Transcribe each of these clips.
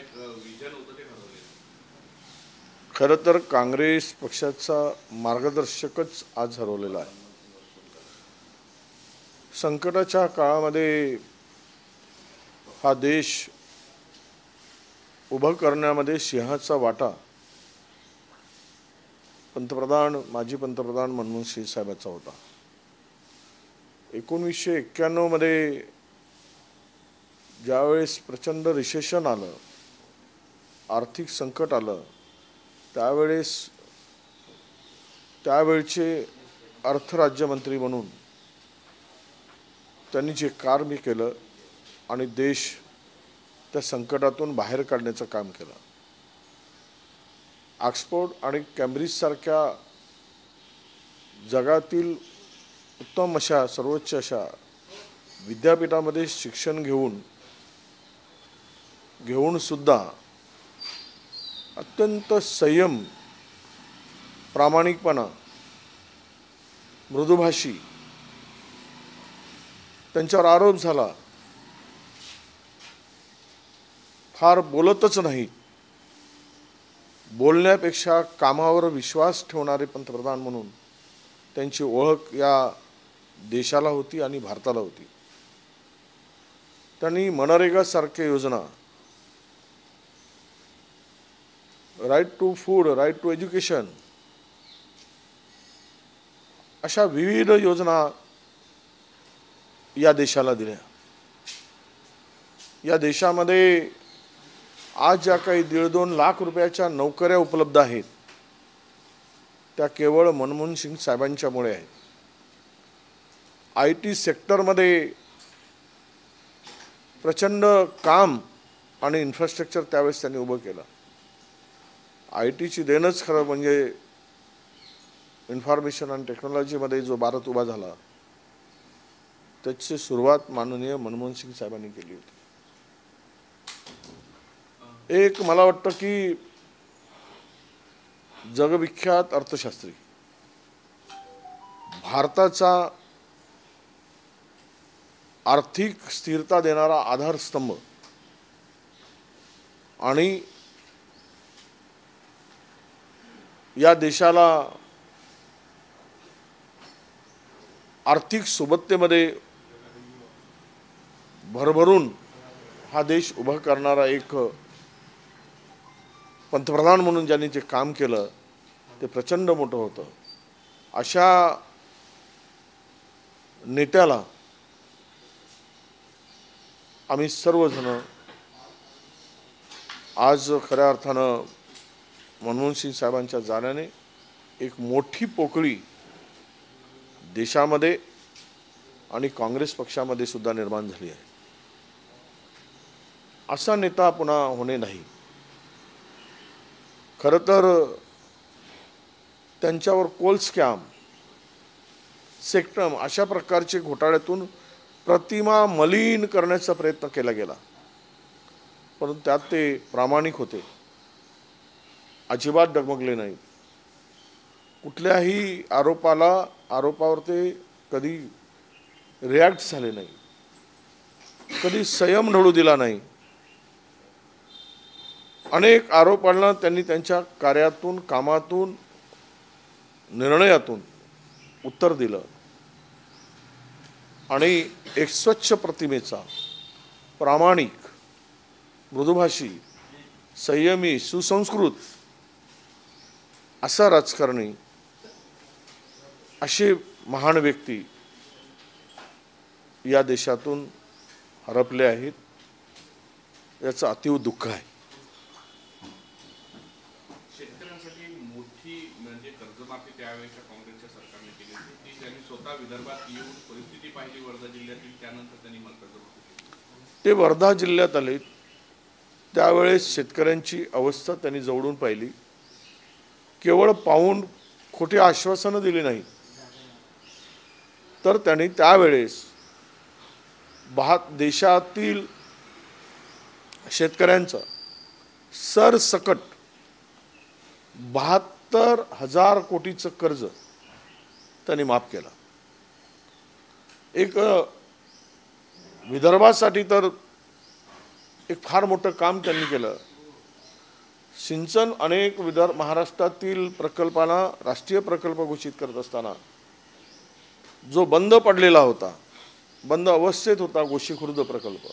एक विजन होतं ते ठरवलेलं. खरं तर काँग्रेस पक्षाचा मार्गदर्शकच आज हरवलेला आहे. संकटाच्या काळामध्ये हा देश उभं करण्यामध्ये सिंहाचा वाटा माजी पंतप्रधान मनमोहन सिंग साहेबांचा होता. 1991 मध्ये ज्यावेळेस प्रचंड रिसेशन आलं, आर्थिक संकट आलं, त्यावेळचे अर्थराज्यमंत्री म्हणून त्यांनी जे कार्य केलं आणि देश त्या संकटातून बाहेर काढण्याचं काम केलं. ऑक्सफोर्ड आणि कॅम्ब्रिज सारख्या जगातील उत्तम अशा सर्वोच्च अशा विद्यापीठामध्ये शिक्षण घेऊन सुद्धा अत्यंत संयम, प्रामाणिकपणा, मृदुभाषी त्यांच्यावर आरोप झाला. फार बोलतच नाही, बोलण्यापेक्षा कामावर विश्वास ठेवणारे पंतप्रधान म्हणून त्यांची ओळख या देशाला होती आणि भारताला होती. त्यांनी मनरेगा सारख्या योजना, right to food, right to education, अशा विविध योजना या देशाला दिल्या. या देशामध्ये आज ज्या काही 1.5-2 लाख रुपयाच्या नोकऱ्या उपलब्ध आहेत त्या केवळ मनमोहन सिंग साहेबांच्यामुळे आहेत. IT सेक्टरमध्ये प्रचंड काम आणि इन्फ्रास्ट्रक्चर त्यावेळेस त्यांनी उभं केलं. ITची देणच खरं म्हणजे इन्फॉर्मेशन आणि टेक्नॉलॉजीमध्ये जो भारत उभा झाला त्याची सुरुवात माननीय मनमोहन सिंग साहेबांनी केली होती. एक मला वाटतं की जगविख्यात अर्थशास्त्री, भारताचा आर्थिक स्थिरता देणारा आधारस्तंभ आणि या देशाला आर्थिक सुबत्तेमध्ये भरभरून हा देश उभा करणारा एक पंतप्रधान म्हणून ज्यांनी जे काम केलं ते प्रचंड मोठं होतं. अशा नेत्याला आम्ही सर्वजण आज खऱ्या अर्थानं मनमोहन सिंग साहेबांच्या जाण्याने एक मोठी पोकळी देशामध्ये आणि काँग्रेस पक्षामध्ये सुद्धा निर्माण झाली आहे. असा नेता पुन्हा होणे नाही. खरं तर त्यांच्यावर कोल स्कॅम, सेक्टम अशा प्रकारचे घोटाळ्यातून प्रतिमा मलिन करण्याचा प्रयत्न केला गेला, परंतु त्यात ते प्रामाणिक होते, अजिबात डगमगले नाही. कुठल्याही आरोपावर ते कधी रिॲक्ट झाले नाही, कधी संयम ढळू दिला नाही. अनेक आरोपांना त्यांनी त्यांच्या कार्यातून, कामातून, निर्णयातून उत्तर दिलं आणि एक स्वच्छ प्रतिमेचा, प्रामाणिक, मृदुभाषी, संयमी, सुसंस्कृत असा राजकारणी, असे महान व्यक्ती या देशातून हरपले आहेत. याचं अतीव दुःख आहे. शेतकऱ्यांसाठी मोठी म्हणजे कर्जमाफी त्यावेळेच्या काँग्रेसच्या सरकारने केली होती. ती त्यांनी स्वतः विदर्भात येऊन परिस्थिती पाहिली वर्धा जिल्ह्यातील, त्यानंतर त्यांनी कर्जमाफी केली. ते वर्धा जिल्ह्यात आले त्यावेळेस शेतकऱ्यांची अवस्था त्यांनी जवळून पाहिली. केवळ पाहून खोटी आश्वासनं दिली नाही, तर त्यांनी त्यावेळेस देशातील शेतकऱ्यांचं सरसकट 72,000 कोटीचं कर्ज त्यांनी माफ केलं. एक विदर्भासाठी तर एक फार मोठं काम त्यांनी केलं. सिंचन अनेक महाराष्ट्रातील प्रकल्पांना राष्ट्रीय प्रकल्प घोषित करत असताना जो बंद पडलेला होता, बंद अवस्थेत होता गोशीखुर्द प्रकल्प,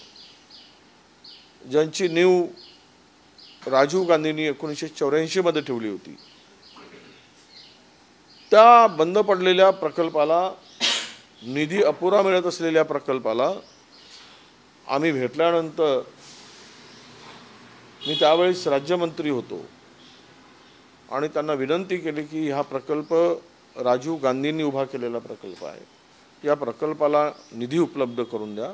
ज्यांची नीव राजीव गांधींनी 1984 मध्ये ठेवली होती, त्या बंद पडलेल्या प्रकल्पाला, निधी अपुरा मिळत असलेल्या प्रकल्पाला आम्ही भेटल्यानंतर, मी त्यावेळेस राज्यमंत्री होतो आणि त्यांना विनंती केली की हा प्रकल्प राजीव गांधींनी उभा केलेला प्रकल्प आहे, या प्रकल्पाला निधी उपलब्ध करून द्या.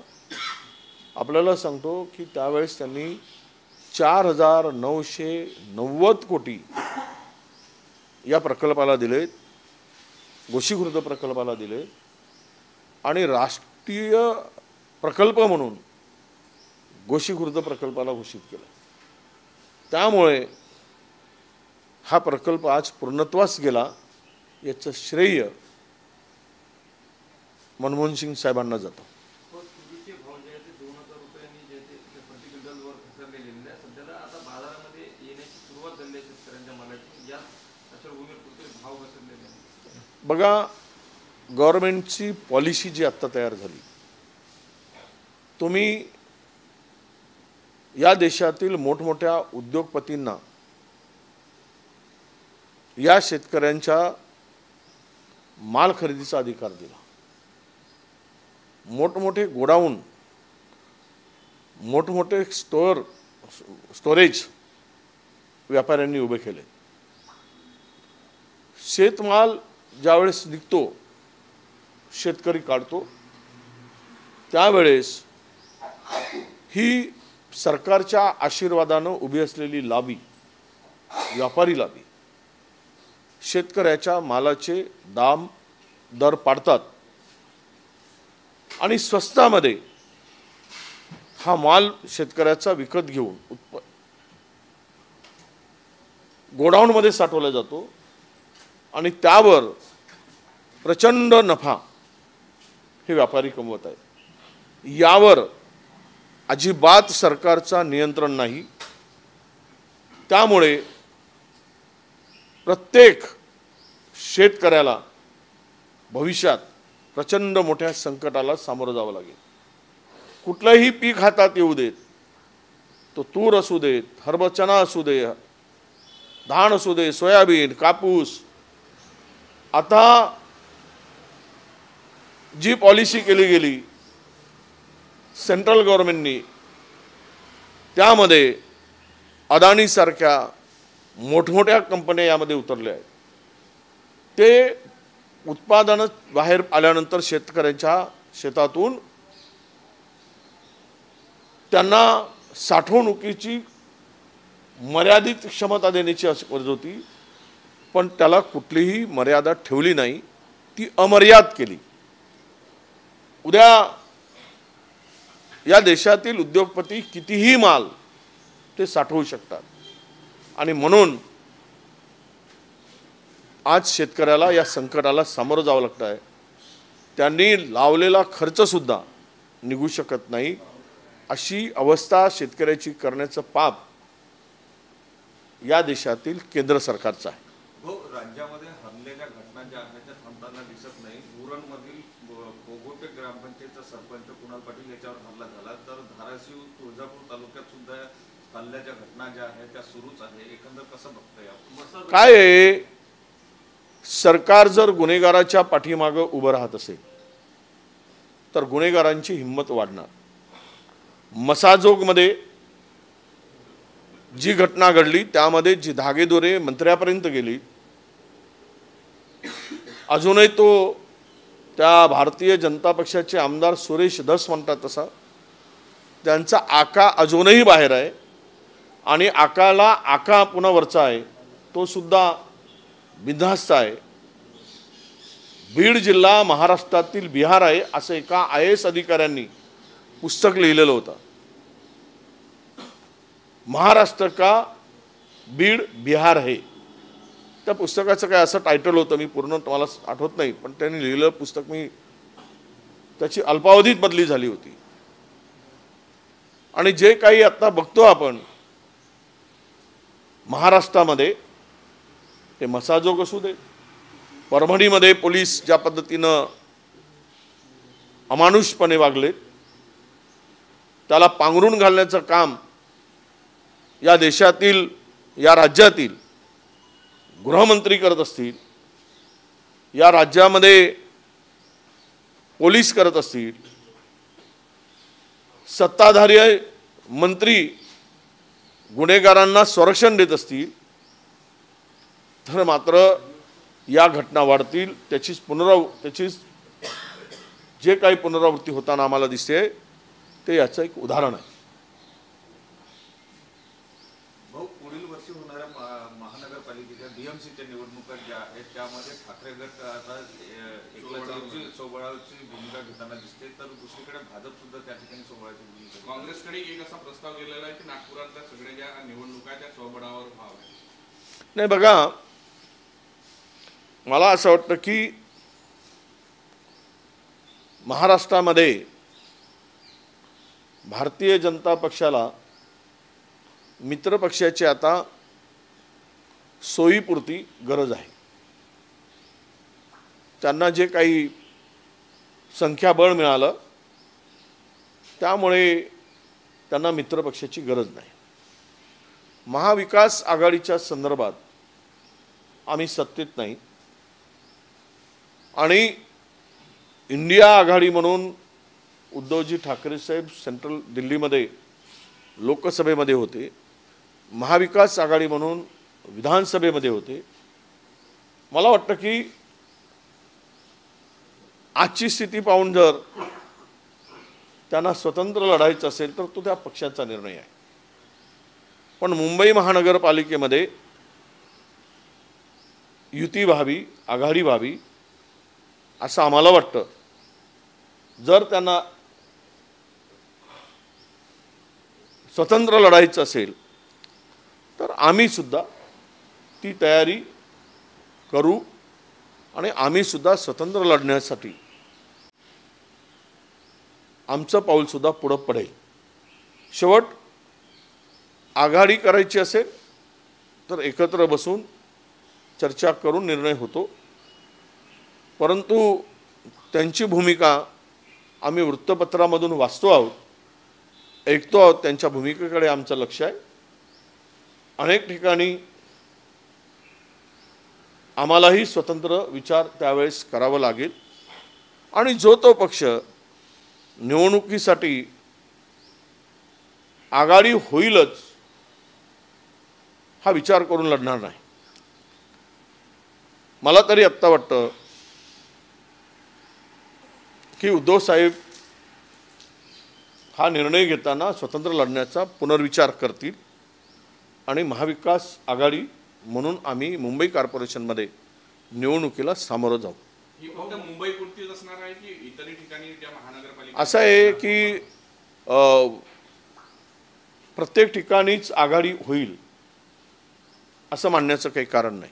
आपल्याला सांगतो की त्यावेळेस त्यांनी 4,990 कोटी या प्रकल्पाला दिले, गोशीखुर्द प्रकल्पाला दिले आणि राष्ट्रीय प्रकल्प म्हणून गोशीखुर्द प्रकल्पाला घोषित केलं. त्यामुळे हा प्रकल्प आज पूर्णत्वास गेला, याचं श्रेय मनमोहन सिंग साहेबांना जातं. बघा, गव्हर्नमेंटची पॉलिसी जी आत्ता तयार झाली, तुम्ही या देशातील मोठमोठ्या उद्योगपतींना या शेतकऱ्यांच्या माल खरेदीचा अधिकार दिला. मोठमोठे गोडाऊन, मोठमोठे स्टोरेज व्यापाऱ्यांनी उभे केले. शेतमाल ज्यावेळेस निघतो, शेतकरी काढतो, त्यावेळेस ही सरकारच्या आशीर्वादानं उभी असलेली लॉबी, व्यापारी लॉबी, शेतकऱ्याच्या मालाचे दर पाडतात आणि स्वस्तामध्ये हा माल शेतकऱ्याचा विकत घेऊन गोडाऊनमध्ये साठवला जातो आणि त्यावर प्रचंड नफा हे व्यापारी कमवत आहेत. यावर अजिबात सरकारचा नियंत्रण नाही. त्यामुळे प्रत्येक शेतकऱ्याला भविष्यात प्रचंड मोठ्या संकटाला सामोरं जावं लागेल. कुठलंही पीक हातात येऊ देत, तो तूर असू देत, हरभरा असू दे, धान असू दे, सोयाबीन, कापूस, आता जी पॉलिसी केली गेली सेंट्रल गव्हर्नमेंटनी, त्यामध्ये अदानीसारख्या मोठमोठ्या कंपन्या यामध्ये उतरल्या आहेत. ते उत्पादन बाहेर आल्यानंतर शेतकऱ्यांच्या शेतातून त्यांना साठवणुकीची मर्यादित क्षमता देण्याची गरज होती, पण त्याला कुठलीही मर्यादा ठेवली नाही, ती अमर्याद केली. उद्या या देशातील उद्योगपती कितीही माल ते साठवू शकतात आणि म्हणून आज शेतकऱ्याला या संकटाला सामोरं जावं लागतं आहे. त्यांनी लावलेला खर्चसुद्धा निघू शकत नाही, अशी अवस्था शेतकऱ्याची करण्याचं पाप या देशातील केंद्र सरकारचं आहे. राज्यामध्ये हल्ल्याच्या घटना ज्या आहेत त्या थांबताना दिसत नाही. उरणमधील कोगोटे ग्रामपंचायतचा सरपंच कुणाल पाटील याच्यावर हल्ला झाला, तर धाराशिव तुळजापूर तालुक्यात सुद्धा हल्ल्याच्या घटना ज्या आहेत त्या सुरूच आहे. एकंदर कसं बघताय आपण? काय आहे, सरकार जर गुन्हेगाराच्या पाठीमागं उभं राहत असेल तर गुन्हेगारांची हिंमत वाढणार. मसाजोगमध्ये जी घटना घडली त्यामध्ये जी धागेदोरे मंत्र्यापर्यंत गेली, अजूनही तो त्या भारतीय जनता पक्षाचे आमदार सुरेश धस म्हणतात तसा त्यांचा आका अजूनही बाहेर आहे आणि आका पुन्हा वरचा आहे, तो सुद्धा बिनधास्त आहे. बीड जिल्हा महाराष्ट्रातील बिहार आहे असं एका IAS अधिकाऱ्यांनी पुस्तक लिहिलेलं होतं. महाराष्ट्र का बीड बिहार है. त्या पुस्तकाचं काय असं टायटल होतं, मी पूर्ण तुम्हाला आठवत नाही, पण त्यांनी लिहिलेलं पुस्तक मी त्याची अल्पावधीत बदली झाली होती. आणि जे काही आता बघतो आपण महाराष्ट्रामध्ये ते मसाजोग असू दे, परभणीमध्ये पोलीस ज्या पद्धतीनं अमानुषपणे वागलेत त्याला पांघरून घालण्याचं काम या देशातील, या राज्यातील गृहमंत्री करत असतील, या राज्यामध्ये पोलीस करत असतील, सत्ताधारी मंत्री गुन्हेगारांना संरक्षण देत असतील, तर मात्र या घटना वाढतील. त्याचीच जे काही पुनरावृत्ती होताना आम्हाला दिसते ते याचं एक उदाहरण आहे. भाऊ, पुढील वर्षी होणाऱ्या महानगरपालिकेच्या डीएमसीच्या निवडणुका ज्या आहेत त्यामध्ये ठाकरे गट आता सोबळाची भूमिका घेताना दिसते, तर दुसरीकडे भाजप सुद्धा त्या ठिकाणी सोबळाची भूमिका. काँग्रेसकडे एक असा प्रस्ताव गेलेला आहे की नागपुरातल्या सगळ्या ज्या निवडणुका त्या स्वबळावर व्हाव्या. नाही, बघा, मला असं वाटतं की महाराष्ट्रामध्ये भारतीय जनता पक्षाला मित्रपक्षाची आता सोयीपुरती गरज आहे. त्यांना जे काही संख्याबळ मिळालं त्यामुळे त्यांना मित्रपक्षाची गरज नाही. महाविकास आघाडीच्या संदर्भात आम्ही सत्तेत नाही आणि इंडिया आघाडी म्हणून उद्धवजी ठाकरे साहेब सेंट्रल दिल्लीमध्ये लोकसभेमध्ये होते, महाविकास आघाडी म्हणून विधानसभेमध्ये होते. मला वाटतं की आजची स्थिती पाहून जर त्यांना स्वतंत्र लढायचं असेल तर तो त्या पक्षाचा निर्णय आहे. पण मुंबई महानगरपालिकेमध्ये युती व्हावी, आघाडी व्हावी असं आम्हाला वाटतं. जर त्यांना स्वतंत्र लढायचं असेल तर आम्ही सुद्धा ती तयारी करू आणि आम्ही सुद्धा स्वतंत्र लढण्यासाठी आमचं पाऊल सुद्धा पुढं पडेल. शेवट आघाडी करायची असेल तर एकत्र बसून चर्चा करून निर्णय होतो, परंतु त्यांची भूमिका आम्ही वृत्तपत्रामधून वाचतो आहोत, ऐकतो आहोत. त्यांच्या भूमिकेकडे आमचं लक्ष आहे. अनेक ठिकाणी आम्हालाही स्वतंत्र विचार त्यावेळेस करावा लागेल आणि जो तो पक्ष निवडणुकीसाठी आघाडी होईलच हा विचार करून लढणार नाही. मला तरी आत्ता वाटतं की उद्धव साहेब हा निर्णय घेताना स्वतंत्र लढण्याचा पुनर्विचार करतील आणि महाविकास आघाडी म्हणून आम्ही मुंबई कॉर्पोरेशनमध्ये निवडणुकीला सामोरं जाऊ. ही फक्त मुंबई पुरतीच असणार आहे की इतरही ठिकाणी ज्या महानगरपालिका असं आहे की प्रत्येक ठिकाणीच आघाडी होईल असं मानण्याचं काही कारण नाही.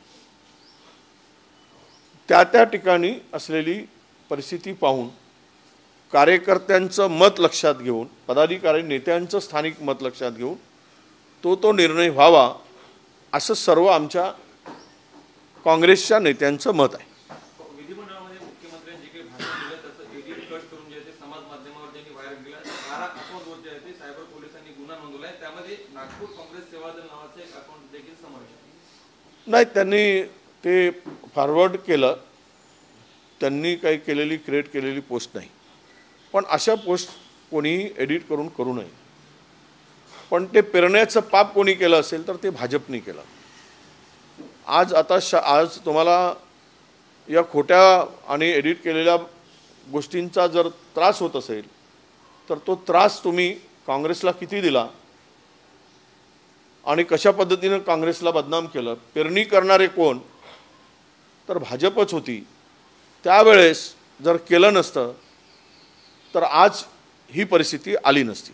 त्या त्या ठिकाणी असलेली परिस्थिती पाहून कार्यकर्त्यांचं मत लक्षात घेऊन, पदाधिकारी नेत्यांचं स्थानिक मत लक्षात घेऊन तो निर्णय व्हावा असं सर्व आमच्या काँग्रेसच्या नेत्यांचं मत आहे. विधिमंडळामध्ये मुख्यमंत्र्यांनी जे काही भाषण दिलं त्याचं एडिट कट करून जे ते समाज माध्यमावर ज्यांनी व्हायरल केलं, 12 अकाउंटवर जे आहे ते सायबर पोलिसांनी गुन्हा नोंदवलाय. त्यामध्ये नागपूर काँग्रेस सेवादल नावाचं एक अकाउंट देखील समावेश आहे. नाही, त्यांनी ते फॉरवर्ड केलं, त्यांनी काही क्रिएट केलेली पोस्ट नाही. पण अशा पोस्ट कोणीही एडिट करू नये. पण ते पेरण्याचं पाप कोणी केलं असेल तर ते भाजपने केलं. आज तुम्हाला या खोट्या आणि एडिट केलेल्या गोष्टींचा जर त्रास होत असेल तर तो त्रास तुम्ही काँग्रेसला किती दिला आणि कशा पद्धतीनं काँग्रेसला बदनाम केलं. पेरणी करणारे कोण तर भाजपच होती. त्यावेळेस जर केलं नसतं तर आज ही परिस्थिती आली नसती.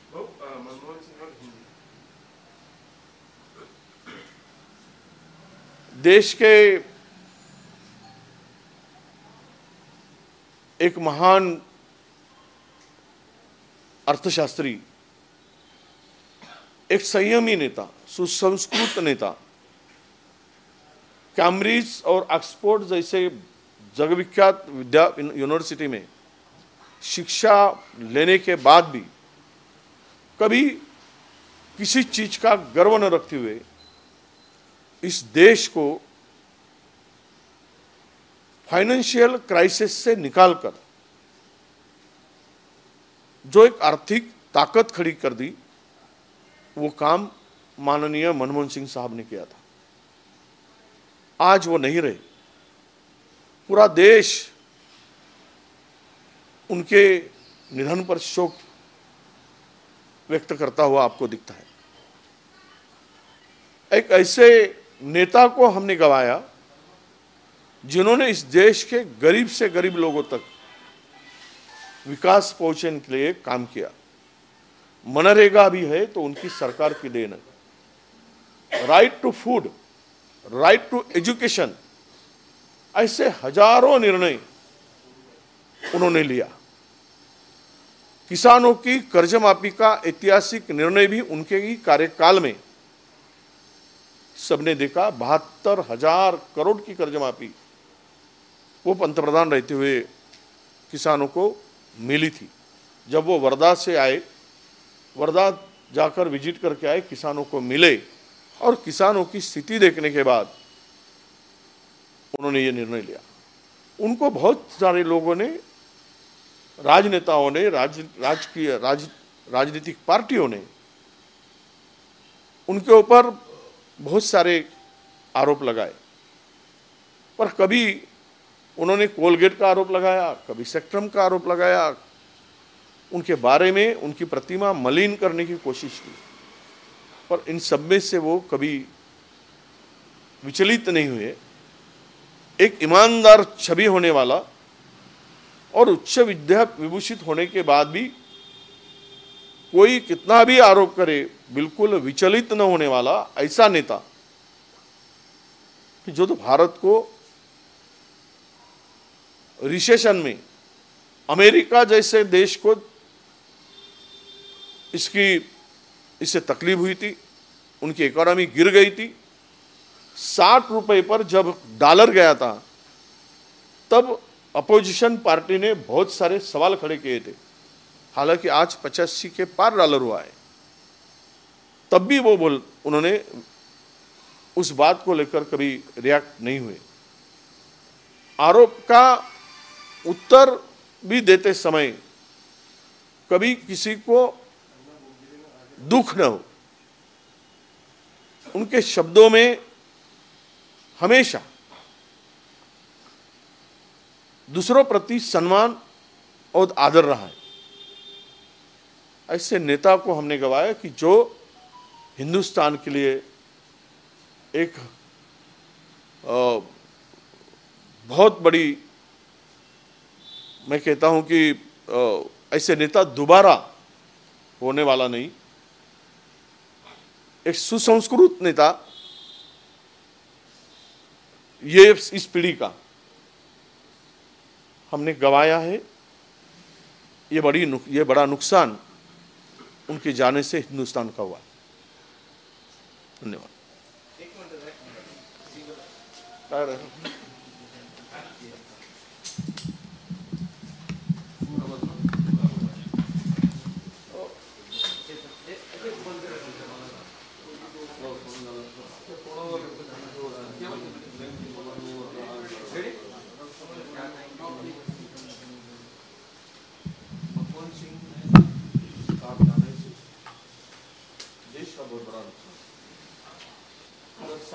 देश के एक महान अर्थशास्त्री, एक संयमी नेता, सुसंस्कृत नेता कैम्ब्रिज और ऑक्सफोर्ड जैसे जगविख्यात यूनिवर्सिटी में शिक्षा लेने के बाद भी कभी किसी चीज का गर्व न रखते हुए इस देश को फाइनेंशियल क्राइसिस से निकालकर जो एक आर्थिक ताकत खड़ी कर दी, वो काम माननीय मनमोहन सिंह साहब ने किया था। आज वो नहीं रहे। पूरा देश उनके निधन पर शोक व्यक्त करता हुआ आपको दिखता है। एक ऐसे नेता को हमने गंवाया जिन्होंने इस देश के गरीब से गरीब लोगों तक विकास पहुंचने के लिए काम किया। मनरेगा भी है तो उनकी सरकार की देन है। Right to food, right to education, ऐसे हजारों निर्णय उन्होंने लिया। किसानों की कर्ज माफी का ऐतिहासिक निर्णय भी उनके ही कार्यकाल में सबने देखा। 72,000 करोड़ की कर्ज माफी वो पंतप्रधान रहते हुए किसानों को मिली थी। जब वो वर्धा से आए, वर्धा जाकर विजिट करके आए, किसानों को मिले और किसानों की स्थिति देखने के बाद उन्होंने ये निर्णय लिया। उनको बहुत सारे लोगों ने, राजनेताओं ने, राजनीतिक पार्टियों ने उनके ऊपर बहुत सारे आरोप लगाए, पर कभी उन्होंने कोलगेट का आरोप लगाया, कभी सेक्ट्रम का आरोप लगाया। उनके बारे में उनकी प्रतिमा मलिन करने की कोशिश की, पर इन सब में से वो कभी विचलित नहीं हुए। एक ईमानदार छवि होने वाला और उच्च विद्या विभूषित होने के बाद भी कोई कितना भी आरोप करे बिल्कुल विचलित न होने वाला ऐसा नेता, जो तो भारत को रिसेशन में, अमेरिका जैसे देश को इससे तकलीफ हुई थी, उनकी इकोनॉमी गिर गई थी। 60 रुपए पर जब डॉलर गया था तब अपोजिशन पार्टी ने बहुत सारे सवाल खड़े किए थे। हालांकि आज 85 के पार डॉलर हुआ है, तब भी उन्होंने उस बात को लेकर कभी रिएक्ट नहीं हुए। आरोप का उत्तर भी देते समय कभी किसी को दुख न हो, उनके शब्दों में हमेशा दूसरों प्रति सम्मान और आदर रहा है। ऐसे नेता को हमने गंवाया कि जो हिंदुस्तान के लिए एक बहुत बड़ी, मैं कहता हूं कि ऐसे नेता दोबारा होने वाला नहीं। एक सुसंस्कृत नेता ये इस पीढ़ी का हमने गंवाया है। ये बड़ा नुकसान उनके जाने से हिंदुस्तान का हुआ। धन्यवाद। मनमोहन सिंह साहब जाने से देश का बहुत बड़ा नुकसान।